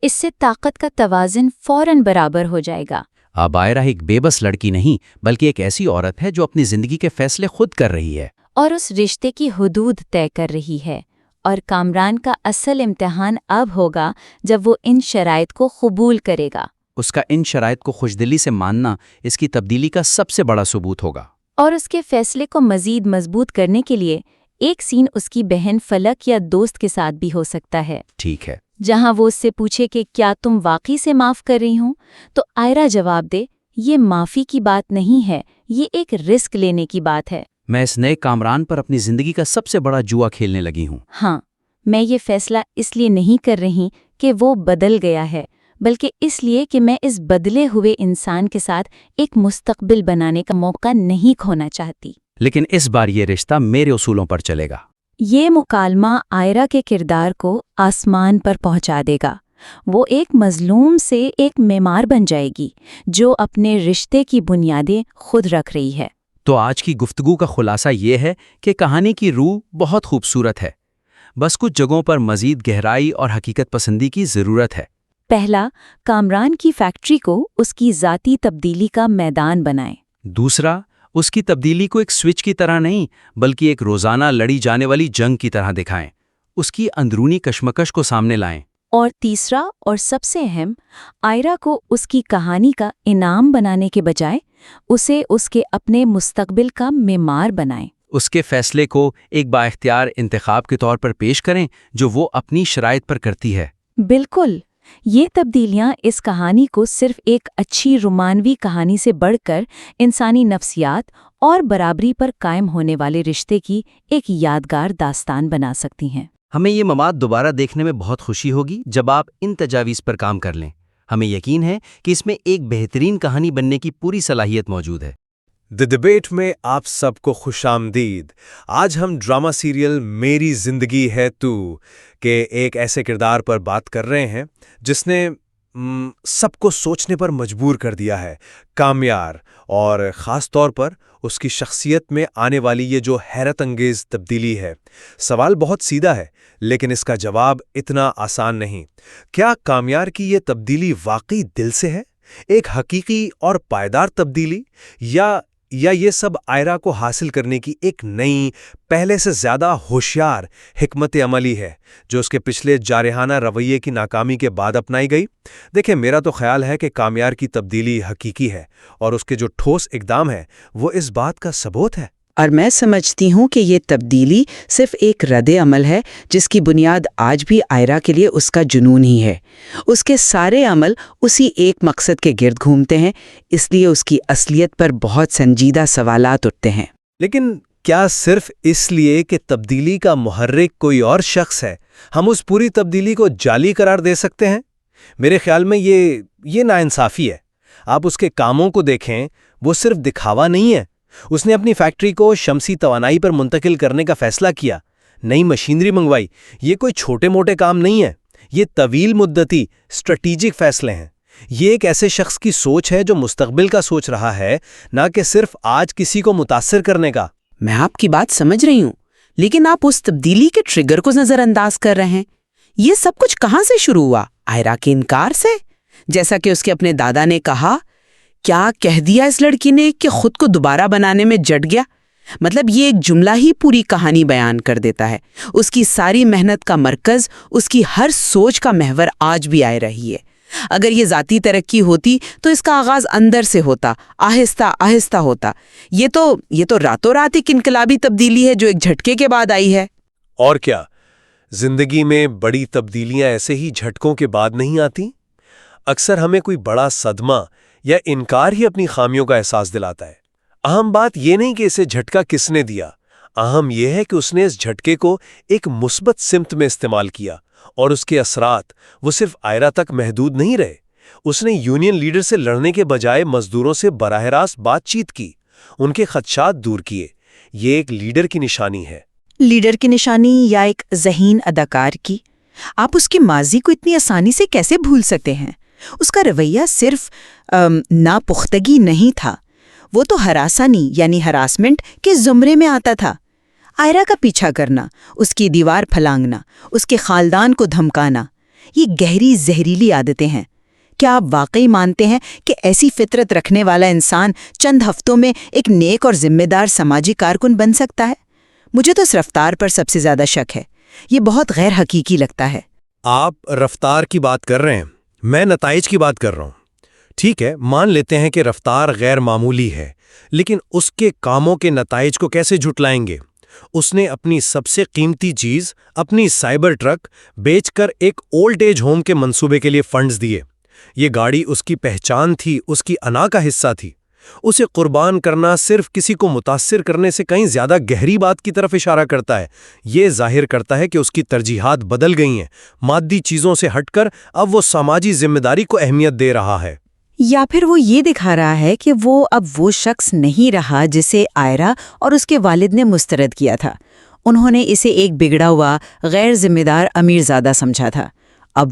اس سے طاقت کا توازن فوراً برابر ہو جائے گا۔ اب آئرا ایک بے بس لڑکی نہیں بلکہ ایک ایسی عورت ہے جو اپنی زندگی کے فیصلے خود کر رہی ہے اور اس رشتے کی حدود طے کر رہی ہے، اور کامران کا اصل امتحان اب ہوگا جب وہ ان شرائط کو قبول کرے گا۔ اس کا ان شرائط کو خوشدلی سے ماننا اس کی تبدیلی کا سب سے بڑا ثبوت ہوگا۔ اور اس کے فیصلے کو مزید مضبوط کرنے کے لیے ایک سین اس کی بہن فلک یا دوست کے ساتھ بھی ہو سکتا ہے، ٹھیک ہے، جہاں وہ اس سے پوچھے کہ کیا تم واقعی سے معاف کر رہی ہوں، تو آئرا جواب دے، یہ معافی کی بات نہیں ہے، یہ ایک رسک لینے کی بات ہے۔ میں اس نئے کامران پر اپنی زندگی کا سب سے بڑا جوا کھیلنے لگی ہوں۔ ہاں، میں یہ فیصلہ اس لیے نہیں کر رہی کہ وہ بدل گیا ہے، بلکہ اس لیے کہ میں اس بدلے ہوئے انسان کے ساتھ ایک مستقبل بنانے کا موقع نہیں کھونا چاہتی۔ لیکن اس بار یہ رشتہ میرے اصولوں پر چلے گا۔ یہ مکالمہ آئرا کے کردار کو آسمان پر پہنچا دے گا۔ وہ ایک مظلوم سے ایک معمار بن جائے گی جو اپنے رشتے کی بنیادیں خود رکھ رہی ہے۔ تو آج کی گفتگو کا خلاصہ یہ ہے کہ کہانی کی روح بہت خوبصورت ہے، بس کچھ جگہوں پر مزید گہرائی اور حقیقت پسندی کی ضرورت ہے۔ پہلا، کامران کی فیکٹری کو اس کی ذاتی تبدیلی کا میدان بنائیں۔ دوسرا، اس کی تبدیلی کو ایک سوئچ کی طرح نہیں بلکہ ایک روزانہ لڑی جانے والی جنگ کی طرح دکھائیں، اس کی اندرونی کشمکش کو سامنے لائیں۔ اور تیسرا اور سب سے اہم، آئرا کو اس کی کہانی کا انعام بنانے کے بجائے اسے اس کے اپنے مستقبل کا معمار بنائیں۔ اس کے فیصلے کو ایک بااختیار انتخاب کے طور پر پیش کریں جو وہ اپنی شرائط پر کرتی ہے۔ بالکل، یہ تبدیلیاں اس کہانی کو صرف ایک اچھی رومانوی کہانی سے بڑھ کر انسانی نفسیات اور برابری پر قائم ہونے والے رشتے کی ایک یادگار داستان بنا سکتی ہیں۔ ہمیں یہ مواد دوبارہ دیکھنے میں بہت خوشی ہوگی جب آپ ان تجاویز پر کام کر لیں۔ ہمیں یقین ہے کہ اس میں ایک بہترین کہانی بننے کی پوری صلاحیت موجود ہے۔ دی ڈبیٹ میں آپ سب کو خوش آمدید۔ آج ہم ڈرامہ سیریل میری زندگی ہے تو کے ایک ایسے کردار پر بات کر رہے ہیں جس نے سب کو سوچنے پر مجبور کر دیا ہے، کامیار، اور خاص طور پر اس کی شخصیت میں آنے والی یہ جو حیرت انگیز تبدیلی ہے۔ سوال بہت سیدھا ہے لیکن اس کا جواب اتنا آسان نہیں۔ کیا کامیار کی یہ تبدیلی واقعی دل سے ہے، ایک حقیقی اور پائیدار تبدیلی، یا یہ سب آئرا کو حاصل کرنے کی ایک نئی، پہلے سے زیادہ ہوشیار حکمت عملی ہے جو اس کے پچھلے جارحانہ رویے کی ناکامی کے بعد اپنائی گئی؟ دیکھیں، میرا تو خیال ہے کہ کامیار کی تبدیلی حقیقی ہے اور اس کے جو ٹھوس اقدام ہے وہ اس بات کا ثبوت ہے۔ اور میں سمجھتی ہوں کہ یہ تبدیلی صرف ایک رد عمل ہے جس کی بنیاد آج بھی آئرا کے لیے اس کا جنون ہی ہے۔ اس کے سارے عمل اسی ایک مقصد کے گرد گھومتے ہیں، اس لیے اس کی اصلیت پر بہت سنجیدہ سوالات اٹھتے ہیں۔ لیکن کیا صرف اس لیے کہ تبدیلی کا محرک کوئی اور شخص ہے ہم اس پوری تبدیلی کو جعلی قرار دے سکتے ہیں؟ میرے خیال میں یہ ناانصافی ہے۔ آپ اس کے کاموں کو دیکھیں، وہ صرف دکھاوا نہیں ہے۔ اس نے اپنی فیکٹری کو شمسی توانائی پر منتقل کرنے کا فیصلہ کیا، نئی مشینری منگوائی۔ یہ کوئی چھوٹے موٹے کام نہیں ہے، یہ طویل مدتی اسٹریٹجک فیصلے ہیں۔ یہ ایک ایسے شخص کی سوچ ہے جو مستقبل کا سوچ رہا ہے، نہ کہ صرف آج کسی کو متاثر کرنے کا۔ میں آپ کی بات سمجھ رہی ہوں، لیکن آپ اس تبدیلی کے ٹریگر کو نظر انداز کر رہے ہیں۔ یہ سب کچھ کہاں سے شروع ہوا؟ آئرا کے انکار سے؟ جیسا کہ اس کے اپنے دادا نے کہا، کیا کہہ دیا اس لڑکی نے کہ خود کو دوبارہ بنانے میں جٹ گیا؟ مطلب یہ ایک جملہ ہی پوری کہانی بیان کر دیتا ہے۔ اس کی ساری محنت کا مرکز، اس کی ہر سوچ کا محور آج بھی آئے رہی ہے۔ اگر یہ ذاتی ترقی ہوتی تو اس کا آغاز اندر سے ہوتا، آہستہ آہستہ ہوتا۔ یہ تو راتوں رات ایک انقلابی تبدیلی ہے جو ایک جھٹکے کے بعد آئی ہے۔ اور کیا زندگی میں بڑی تبدیلیاں ایسے ہی جھٹکوں کے بعد نہیں آتی؟ اکثر ہمیں کوئی بڑا صدمہ یا انکار ہی اپنی خامیوں کا احساس دلاتا ہے۔ اہم بات یہ نہیں کہ اسے جھٹکا کس نے دیا، اہم یہ ہے کہ اس نے اس جھٹکے کو ایک مثبت سمت میں استعمال کیا، اور اس کے اثرات وہ صرف آئرا تک محدود نہیں رہے۔ اس نے یونین لیڈر سے لڑنے کے بجائے مزدوروں سے براہ راست بات چیت کی، ان کے خدشات دور کیے۔ یہ ایک لیڈر کی نشانی ہے۔ لیڈر کی نشانی یا ایک ذہین اداکار کی؟ آپ اس کے ماضی کو اتنی آسانی سے کیسے بھول سکتے ہیں؟ اس کا رویہ صرف ناپختگی نہیں تھا، وہ تو ہراسانی یعنی ہراسمنٹ کے زمرے میں آتا تھا۔ آئرا کا پیچھا کرنا، اس کی دیوار پھلانگنا، اس کے خاندان کو دھمکانا، یہ گہری زہریلی عادتیں ہیں۔ کیا آپ واقعی مانتے ہیں کہ ایسی فطرت رکھنے والا انسان چند ہفتوں میں ایک نیک اور ذمہ دار سماجی کارکن بن سکتا ہے؟ مجھے تو اس رفتار پر سب سے زیادہ شک ہے۔ یہ بہت غیر حقیقی لگتا ہے۔ آپ رفتار کی بات کر رہے ہیں، میں نتائج کی بات کر رہا ہوں۔ ٹھیک ہے، مان لیتے ہیں کہ رفتار غیر معمولی ہے، لیکن اس کے کاموں کے نتائج کو کیسے جھٹلائیں گے؟ اس نے اپنی سب سے قیمتی چیز، اپنی سائبر ٹرک، بیچ کر ایک اولڈ ایج ہوم کے منصوبے کے لیے فنڈز دیے۔ یہ گاڑی اس کی پہچان تھی، اس کی انا کا حصہ تھی۔ اسے قربان کرنا صرف کسی کو متاثر کرنے سے کہیں زیادہ گہری بات کی طرف اشارہ کرتا ہے۔ یہ ظاہر کرتا ہے کہ اس کی ترجیحات بدل گئی ہیں، مادی چیزوں سے ہٹ کر اب وہ سماجی ذمہ داری کو اہمیت دے رہا ہے۔ یا پھر وہ یہ دکھا رہا ہے کہ وہ اب وہ شخص نہیں رہا جسے آئرا اور اس کے والد نے مسترد کیا تھا۔ انہوں نے اسے ایک بگڑا ہوا، غیر ذمہ دار امیر زادہ سمجھا تھا۔ اب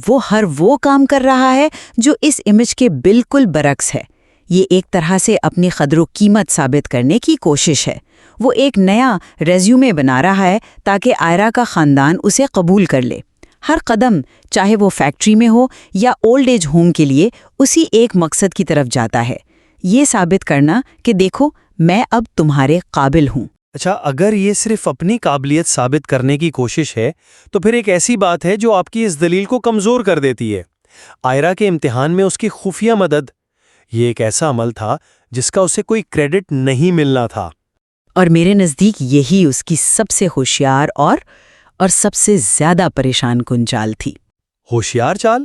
وہ کام کر رہا ہے جو اس امیج کے بالکل برعکس ہے۔ یہ ایک طرح سے اپنی قدر و قیمت ثابت کرنے کی کوشش ہے۔ وہ ایک نیا ریزیومے بنا رہا ہے تاکہ آئرا کا خاندان اسے قبول کر لے۔ ہر قدم، چاہے وہ فیکٹری میں ہو یا اولڈ ایج ہوم کے لیے، اسی ایک مقصد کی طرف جاتا ہے، یہ ثابت کرنا کہ دیکھو میں اب تمہارے قابل ہوں۔ اچھا، اگر یہ صرف اپنی قابلیت ثابت کرنے کی کوشش ہے تو پھر ایک ایسی بات ہے جو آپ کی اس دلیل کو کمزور کر دیتی ہے۔ آئرا کے امتحان میں اس کی خفیہ مدد، یہ ایک ایسا عمل تھا جس کا اسے کوئی کریڈٹ نہیں ملنا تھا۔ اور میرے نزدیک یہی اس کی سب سے ہوشیار اور سب سے زیادہ پریشان کن چال تھی۔ ہوشیار چال؟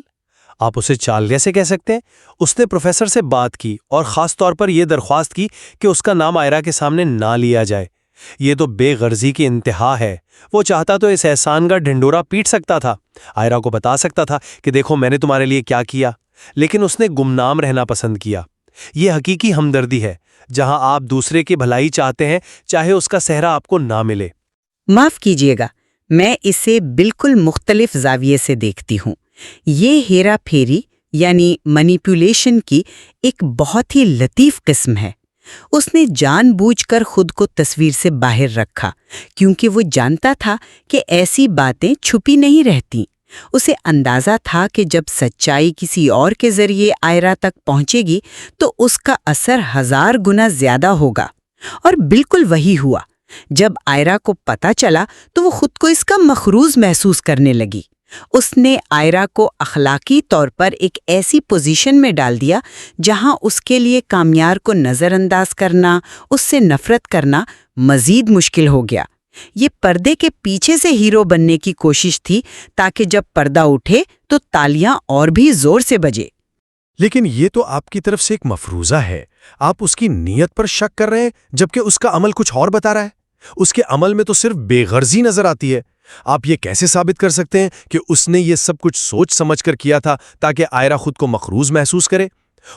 آپ اسے چال کیسے کہہ سکتے ہیں؟ اس نے پروفیسر سے بات کی اور خاص طور پر یہ درخواست کی کہ اس کا نام آئرا کے سامنے نہ لیا جائے۔ یہ تو بے غرضی کی انتہا ہے۔ وہ چاہتا تو اس احسان کا ڈھنڈورا پیٹ سکتا تھا، آئرا کو بتا سکتا تھا کہ دیکھو میں نے تمہارے لیے کیا کیا، لیکن اس نے گمنام رہنا پسند کیا۔ یہ حقیقی ہمدردی ہے، جہاں آپ دوسرے کی بھلائی چاہتے ہیں چاہے اس کا صحرا آپ کو نہ ملے۔ معاف کیجیے گا، میں اسے بالکل مختلف زاویے سے دیکھتی ہوں۔ یہ ہیرا پھیری یعنی مینیپولیشن کی ایک بہت ہی لطیف قسم ہے۔ اس نے جان بوجھ کر خود کو تصویر سے باہر رکھا کیونکہ وہ جانتا تھا کہ ایسی باتیں چھپی نہیں رہتی۔ اسے اندازہ تھا کہ جب سچائی کسی اور کے ذریعے آئرا تک پہنچے گی تو اس کا اثر 1000 گنا زیادہ ہوگا، اور بالکل وہی ہوا۔ جب آئرا کو پتہ چلا تو وہ خود کو اس کا مخروض محسوس کرنے لگی۔ اس نے آئرا کو اخلاقی طور پر ایک ایسی پوزیشن میں ڈال دیا جہاں اس کے لیے کامیار کو نظر انداز کرنا، اس سے نفرت کرنا مزید مشکل ہو گیا۔ یہ پردے کے پیچھے سے ہیرو بننے کی کوشش تھی تاکہ جب پردہ اٹھے تو تالیاں اور بھی زور سے بجے۔ لیکن یہ تو آپ کی طرف سے ایک مفروضہ ہے، آپ اس کی نیت پر شک کر رہے ہیں جبکہ اس کا عمل کچھ اور بتا رہا ہے۔ اس کے عمل میں تو صرف بے غرضی نظر آتی ہے۔ آپ یہ کیسے ثابت کر سکتے ہیں کہ اس نے یہ سب کچھ سوچ سمجھ کر کیا تھا تاکہ آئرہ خود کو مقروض محسوس کرے؟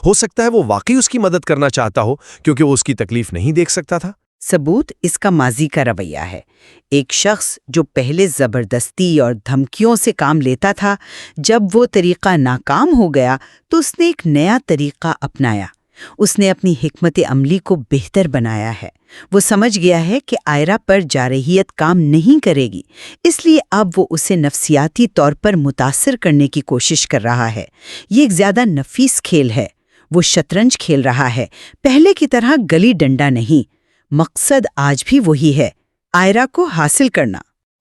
ہو سکتا ہے وہ واقعی اس کی مدد کرنا چاہتا ہو کیونکہ وہ اس کی تکلیف نہیں دیکھ سکتا تھا۔ ثبوت اس کا ماضی کا رویہ ہے۔ ایک شخص جو پہلے زبردستی اور دھمکیوں سے کام لیتا تھا، جب وہ طریقہ ناکام ہو گیا تو اس نے ایک نیا طریقہ اپنایا۔ اس نے اپنی حکمت عملی کو بہتر بنایا ہے۔ وہ سمجھ گیا ہے کہ آئرہ پر جارحیت کام نہیں کرے گی، اس لیے اب وہ اسے نفسیاتی طور پر متاثر کرنے کی کوشش کر رہا ہے۔ یہ ایک زیادہ نفیس کھیل ہے۔ وہ شطرنج کھیل رہا ہے، پہلے کی طرح گلی ڈنڈا نہیں۔ مقصد آج بھی وہی ہے، آئرہ کو حاصل کرنا۔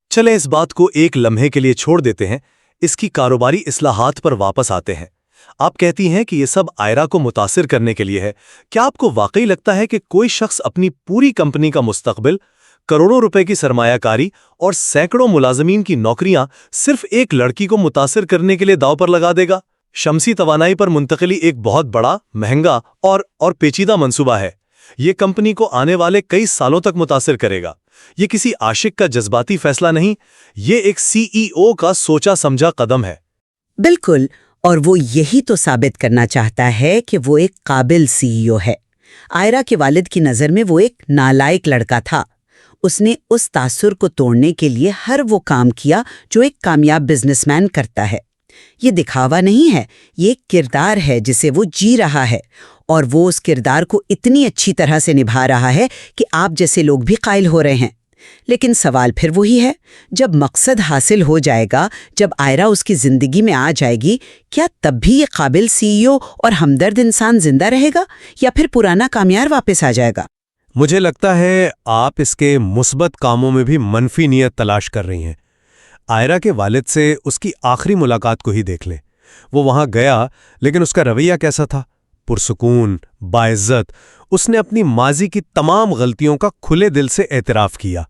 چلیں اس بات کو ایک لمحے کے لیے چھوڑ دیتے ہیں، اس کی کاروباری اصلاحات پر واپس آتے ہیں۔ آپ کہتی ہیں کہ یہ سب آئرہ کو متاثر کرنے کے لیے ہے۔ کیا آپ کو واقعی لگتا ہے کہ کوئی شخص اپنی پوری کمپنی کا مستقبل، کروڑوں روپے کی سرمایہ کاری اور سینکڑوں ملازمین کی نوکریاں صرف ایک لڑکی کو متاثر کرنے کے لیے داؤ پر لگا دے گا؟ شمسی توانائی پر منتقلی ایک بہت بڑا، مہنگا اور پیچیدہ منصوبہ ہے۔ یہ کمپنی کو آنے والے کئی سالوں تک متاثر کرے گا۔ یہ کسی عاشق کا جذباتی فیصلہ نہیں، یہ ایک CEO کا سوچا سمجھا قدم ہے۔ بالکل، اور وہ یہی تو ثابت کرنا چاہتا ہے کہ وہ ایک قابل CEO ہے۔ آئرہ کے والد کی نظر میں وہ ایک نالائق لڑکا تھا۔ اس نے اس تاثر کو توڑنے کے لیے ہر وہ کام کیا جو ایک کامیاب بزنس مین کرتا ہے۔ یہ دکھاوا نہیں ہے، یہ ایک کردار ہے جسے وہ جی رہا ہے، اور وہ اس کردار کو اتنی اچھی طرح سے نبھا رہا ہے کہ آپ جیسے لوگ بھی قائل ہو رہے ہیں۔ لیکن سوال پھر وہی ہے، جب مقصد حاصل ہو جائے گا، جب آئرہ اس کی زندگی میں آ جائے گی، کیا تب بھی یہ قابل CEO اور ہمدرد انسان زندہ رہے گا، یا پھر پرانا کامیار واپس آ جائے گا؟ مجھے لگتا ہے آپ اس کے مثبت کاموں میں بھی منفی نیت تلاش کر رہی ہیں۔ آئرہ کے والد سے اس کی آخری ملاقات کو ہی دیکھ لیں۔ وہ وہاں گیا، لیکن اس کا رویہ کیسا تھا؟ پرسکون، باعزت۔ اس نے اپنی ماضی کی تمام غلطیوں کا کھلے دل سے اعتراف کیا۔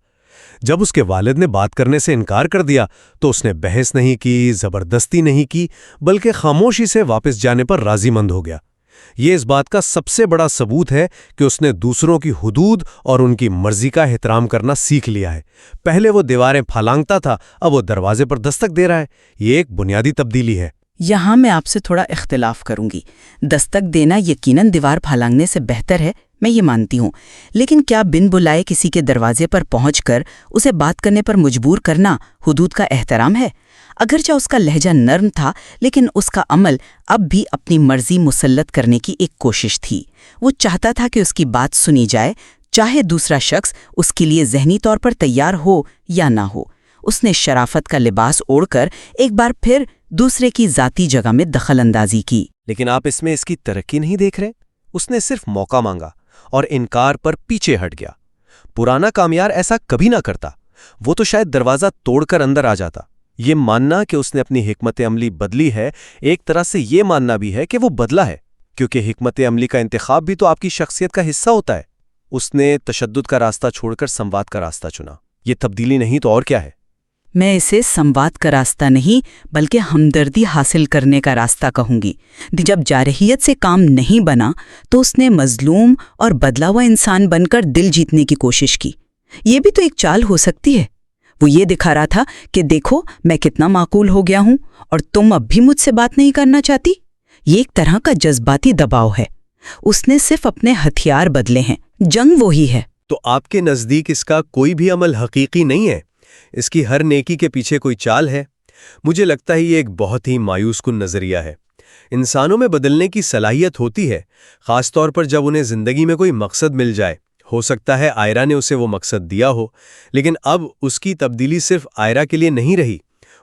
جب اس کے والد نے بات کرنے سے انکار کر دیا تو اس نے بحث نہیں کی، زبردستی نہیں کی، بلکہ خاموشی سے واپس جانے پر راضی مند ہو گیا۔ یہ اس بات کا سب سے بڑا ثبوت ہے کہ اس نے دوسروں کی حدود اور ان کی مرضی کا احترام کرنا سیکھ لیا ہے۔ پہلے وہ دیواریں پھلانگتا تھا، اب وہ دروازے پر دستک دے رہا ہے۔ یہ ایک بنیادی تبدیلی ہے۔ یہاں میں آپ سے تھوڑا اختلاف کروں گی۔ دستک دینا یقیناً دیوار پھلانگنے سے بہتر ہے، میں یہ مانتی ہوں، لیکن کیا بن بلائے کسی کے دروازے پر پہنچ کر اسے بات کرنے پر مجبور کرنا حدود کا احترام ہے؟ اگرچہ اس کا لہجہ نرم تھا، لیکن اس کا عمل اب بھی اپنی مرضی مسلط کرنے کی ایک کوشش تھی۔ وہ چاہتا تھا کہ اس کی بات سنی جائے، چاہے دوسرا شخص اس کے لیے ذہنی طور پر تیار ہو یا نہ ہو۔ اس نے شرافت کا لباس اوڑھ کر ایک بار پھر دوسرے کی ذاتی جگہ میں دخل اندازی کی۔ لیکن آپ اس میں اس کی ترقی نہیں دیکھ رہے؟ اس نے صرف موقع مانگا اور انکار پر پیچھے ہٹ گیا۔ پرانا کامیار ایسا کبھی نہ کرتا، وہ تو شاید دروازہ توڑ کر اندر آ جاتا۔ یہ ماننا کہ اس نے اپنی حکمت عملی بدلی ہے، ایک طرح سے یہ ماننا بھی ہے کہ وہ بدلا ہے، کیونکہ حکمت عملی کا انتخاب بھی تو آپ کی شخصیت کا حصہ ہوتا ہے۔ اس نے تشدد کا راستہ چھوڑ کر سمواد کا راستہ چنا۔ یہ تبدیلی نہیں تو اور کیا ہے؟ میں اسے سمواد کا راستہ نہیں بلکہ ہمدردی حاصل کرنے کا راستہ کہوں گی۔ جب جارحیت سے کام نہیں بنا تو اس نے مظلوم اور بدلا ہوا انسان بن کر دل جیتنے کی کوشش کی۔ یہ بھی تو ایک چال ہو سکتی ہے۔ وہ یہ دکھا رہا تھا کہ دیکھو میں کتنا معقول ہو گیا ہوں اور تم اب بھی مجھ سے بات نہیں کرنا چاہتی۔ یہ ایک طرح کا جذباتی دباؤ ہے۔ اس نے صرف اپنے ہتھیار بدلے ہیں، جنگ وہی ہے۔ تو آپ کے نزدیک اس کا کوئی بھی عمل حقیقی نہیں ہے؟ اس کی ہر نیکی کے پیچھے کوئی چال ہے؟ مجھے لگتا ہے یہ ایک بہت ہی مایوس کن نظریہ ہے۔ انسانوں میں بدلنے کی صلاحیت ہوتی ہے، خاص طور پر جب انہیں زندگی میں کوئی مقصد مل جائے۔ ہو سکتا ہے آئرہ نے اسے وہ مقصد دیا ہو، لیکن اب اس کی تبدیلی صرف آئرہ کے لیے نہیں رہی۔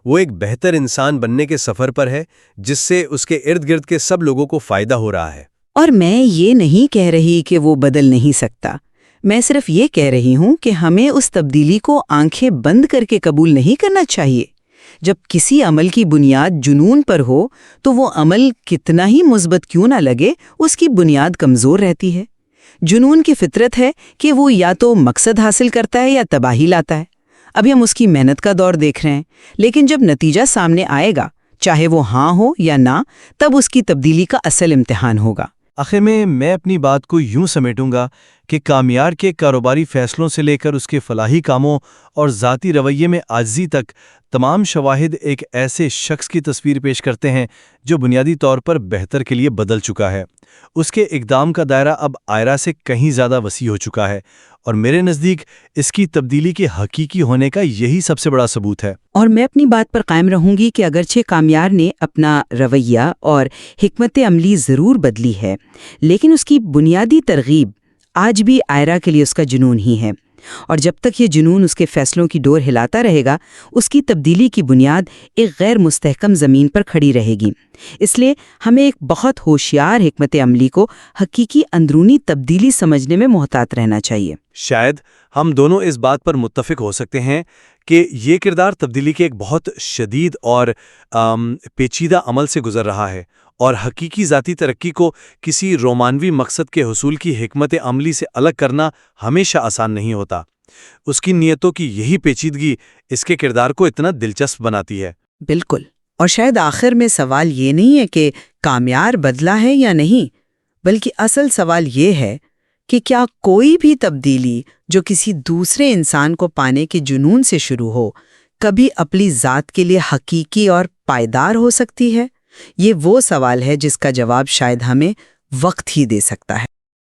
وہ ایک بہتر انسان بننے کے سفر پر ہے، جس سے اس کے ارد گرد کے سب لوگوں کو فائدہ ہو رہا ہے۔ اور میں یہ نہیں کہہ رہی کہ وہ بدل نہیں سکتا، میں صرف یہ کہہ رہی ہوں کہ ہمیں اس تبدیلی کو آنکھیں بند کر کے قبول نہیں کرنا چاہیے۔ جب کسی عمل کی بنیاد جنون پر ہو تو وہ عمل کتنا ہی مثبت کیوں نہ لگے، اس کی بنیاد کمزور رہتی ہے۔ جنون کی فطرت ہے کہ وہ یا تو مقصد حاصل کرتا ہے یا تباہی لاتا ہے۔ ابھی ہم اس کی محنت کا دور دیکھ رہے ہیں، لیکن جب نتیجہ سامنے آئے گا، چاہے وہ ہاں ہو یا نہ، تب اس کی تبدیلی کا اصل امتحان ہوگا۔ آخر میں اپنی بات کو یوں سمیٹوں گا کہ کامیار کے کاروباری فیصلوں سے لے کر اس کے فلاحی کاموں اور ذاتی رویے میں عاجزی تک تمام شواہد ایک ایسے شخص کی تصویر پیش کرتے ہیں جو بنیادی طور پر بہتر کے لیے بدل چکا ہے۔ اس کے اقدام کا دائرہ اب آئرہ سے کہیں زیادہ وسیع ہو چکا ہے، اور میرے نزدیک اس کی تبدیلی کے حقیقی ہونے کا یہی سب سے بڑا ثبوت ہے۔ اور میں اپنی بات پر قائم رہوں گی کہ اگرچہ کامیار نے اپنا رویہ اور حکمت عملی ضرور بدلی ہے، لیکن اس کی بنیادی ترغیب آج بھی آئرہ کے لیے اس کا جنون ہی ہے، اور جب تک یہ جنون اس کے فیصلوں کی ڈور ہلاتا رہے گا، اس کی تبدیلی کی بنیاد ایک غیر مستحکم زمین پر کھڑی رہے گی۔ اس لیے ہمیں ایک بہت ہوشیار حکمت عملی کو حقیقی اندرونی تبدیلی سمجھنے میں محتاط رہنا چاہیے۔ شاید ہم دونوں اس بات پر متفق ہو سکتے ہیں کہ یہ کردار تبدیلی کے ایک بہت شدید اور پیچیدہ عمل سے گزر رہا ہے، اور حقیقی ذاتی ترقی کو کسی رومانوی مقصد کے حصول کی حکمت عملی سے الگ کرنا ہمیشہ آسان نہیں ہوتا۔ اس کی نیتوں کی یہی پیچیدگی اس کے کردار کو اتنا دلچسپ بناتی ہے۔ بالکل، اور شاید آخر میں سوال یہ نہیں ہے کہ کامیار بدلا ہے یا نہیں، بلکہ اصل سوال یہ ہے کہ کیا کوئی بھی تبدیلی جو کسی دوسرے انسان کو پانے کے جنون سے شروع ہو، کبھی اپنی ذات کے لیے حقیقی اور پائیدار ہو سکتی ہے؟ یہ وہ سوال ہے جس کا جواب شاید ہمیں وقت ہی دے سکتا ہے۔